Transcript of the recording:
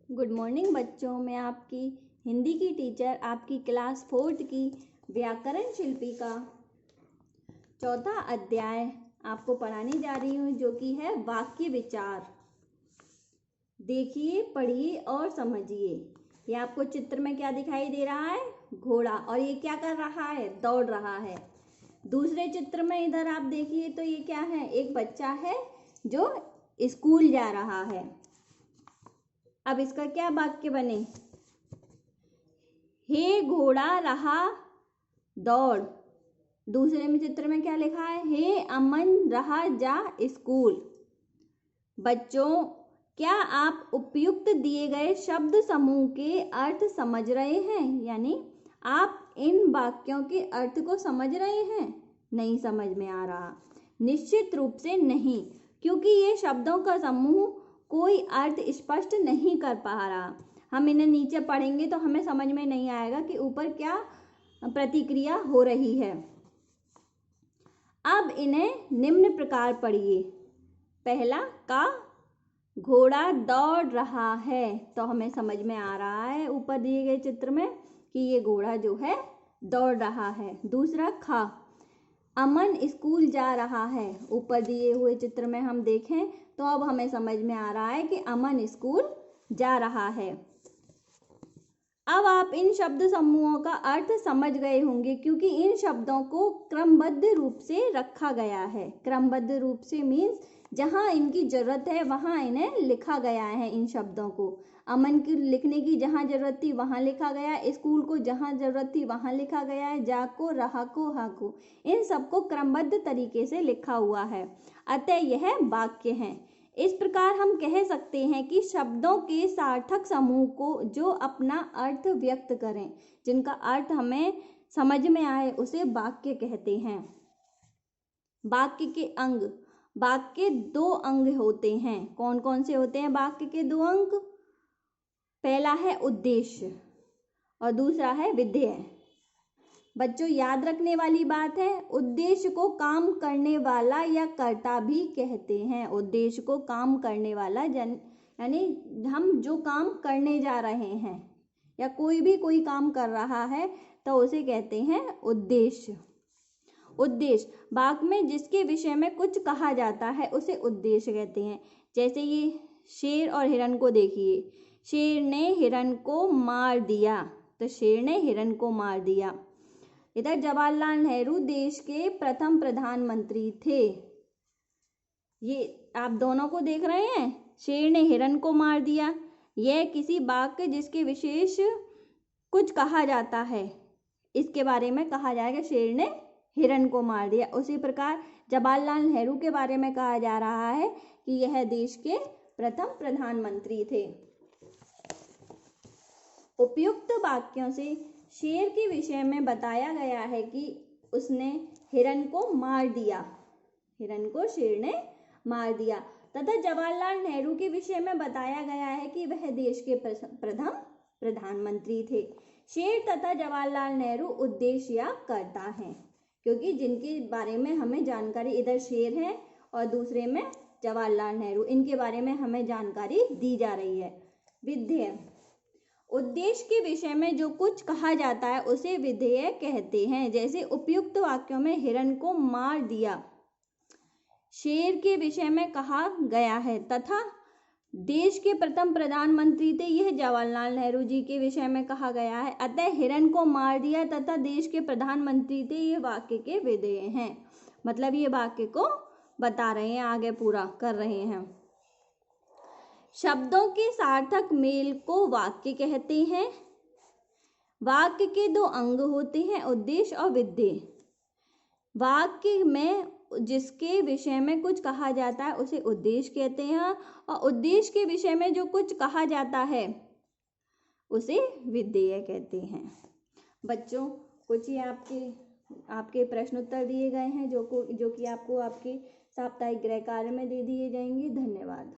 Good morning बच्चों, मैं आपकी हिंदी की टीचर आपकी क्लास 4 की व्याकरण शिल्पी का चौथा अध्याय आपको पढ़ाने जा रही हूँ, जो कि है वाक्य विचार। देखिए, पढ़िए और समझिए। ये आपको चित्र में क्या दिखाई दे रहा है? घोड़ा। और ये क्या कर रहा है? दौड़ रहा है। दूसरे चित्र में इधर आप देखिए तो ये क्या है? एक बच्चा है जो स्कूल जा रहा है। अब इसका क्या वाक्य बने? हे घोड़ा रहा दौड़। दूसरे में चित्र में क्या लिखा है? हे अमन रहा जा स्कूल। बच्चों, क्या आप उपयुक्त दिए गए शब्द समूह के अर्थ समझ रहे हैं? यानी आप इन वाक्यों के अर्थ को समझ रहे हैं? नहीं समझ में आ रहा? निश्चित रूप से नहीं, क्योंकि ये शब्दों का समूह कोई अर्थ स्पष्ट नहीं कर पा रहा। हम इन्हें नीचे पढ़ेंगे तो हमें समझ में नहीं आएगा कि ऊपर क्या प्रतिक्रिया हो रही है। अब इन्हें निम्न प्रकार पढ़िए। पहला का घोड़ा दौड़ रहा है, तो हमें समझ में आ रहा है ऊपर दिए गए चित्र में कि ये घोड़ा जो है दौड़ रहा है। दूसरा खा अमन स्कूल जा रहा है। ऊपर दिए हुए चित्र में हम देखें तो अब हमें समझ में आ रहा है कि अमन स्कूल जा रहा है। अब आप इन शब्द समूहों का अर्थ समझ गए होंगे, क्योंकि इन शब्दों को क्रमबद्ध रूप से रखा गया है। क्रमबद्ध रूप से मीन्स जहां इनकी जरूरत है वहां इन्हें लिखा गया है। इन शब्दों को अमन की लिखने की जहां जरूरत थी वहां लिखा गया, स्कूल को जहां जरूरत थी वहां लिखा गया है, जा को, रहा को, हा को, इन सबको क्रमबद्ध तरीके से लिखा हुआ है। अतः यह वाक्य है। इस प्रकार हम कह सकते हैं कि शब्दों के सार्थक समूह को जो अपना अर्थ व्यक्त करें, जिनका अर्थ हमें समझ में आए, उसे वाक्य कहते हैं। वाक्य के अंग। वाक्य दो अंग होते हैं। कौन कौन से होते हैं वाक्य के दो अंग? पहला है उद्देश्य और दूसरा है विधेय। बच्चों, याद रखने वाली बात है, उद्देश्य को काम करने वाला या कर्ता भी कहते हैं। उद्देश्य को काम करने वाला यानी हम जो काम करने जा रहे हैं या कोई काम कर रहा है तो उसे कहते हैं उद्देश्य। उद्देश्य वाक्य में जिसके विषय में कुछ कहा जाता है उसे उद्देश्य कहते हैं। जैसे ये शेर और हिरण को देखिए। शेर ने हिरण को मार दिया, तो शेर ने हिरण को मार दिया। इधर जवाहरलाल नेहरू देश के प्रथम प्रधानमंत्री थे। ये आप दोनों को देख रहे हैं, शेर ने हिरण को मार दिया। यह किसी वाक्य जिसके विशेष कुछ कहा जाता है, इसके बारे में कहा जाएगा शेर ने हिरण को मार दिया। उसी प्रकार जवाहरलाल नेहरू के बारे में कहा जा रहा है कि यह देश के प्रथम प्रधानमंत्री थे। उपयुक्त वाक्यों से शेर के विषय में बताया गया है कि उसने हिरण को मार दिया। हिरण को शेर ने मार दिया। तथा जवाहरलाल नेहरू के विषय में बताया गया है कि वह देश के प्रथम प्रधानमंत्री थे। शेर तथा जवाहरलाल नेहरू उद्देश्य या कर्ता हैं, क्योंकि जिनके बारे में हमें जानकारी, इधर शेर है और दूसरे में जवाहरलाल नेहरू, इनके बारे में हमें जानकारी दी जा रही है। विधेय उद्देश्य के विषय में जो कुछ कहा जाता है उसे विधेय कहते हैं। जैसे उपयुक्त वाक्यों में हिरण को मार दिया शेर के विषय में कहा गया है, तथा देश के प्रथम प्रधानमंत्री थे, यह जवाहरलाल नेहरू जी के विषय में कहा गया है। अतः हिरण को मार दिया तथा देश के प्रधानमंत्री थे, ये वाक्य के विधेय हैं। मतलब ये वाक्य को बता रहे हैं, आगे पूरा कर रहे हैं। शब्दों के सार्थक मेल को वाक्य कहते हैं। वाक्य के दो अंग होते हैं, उद्देश्य और विधेय। वाक्य में जिसके विषय में कुछ कहा जाता है उसे उद्देश्य कहते हैं, और उद्देश्य के विषय में जो कुछ कहा जाता है उसे विधेय कहते हैं। बच्चों, कुछ ही आपके प्रश्न उत्तर दिए गए हैं जो कि आपको आपके साप्ताहिक गृह कार्य में दे दिए जाएंगे। धन्यवाद।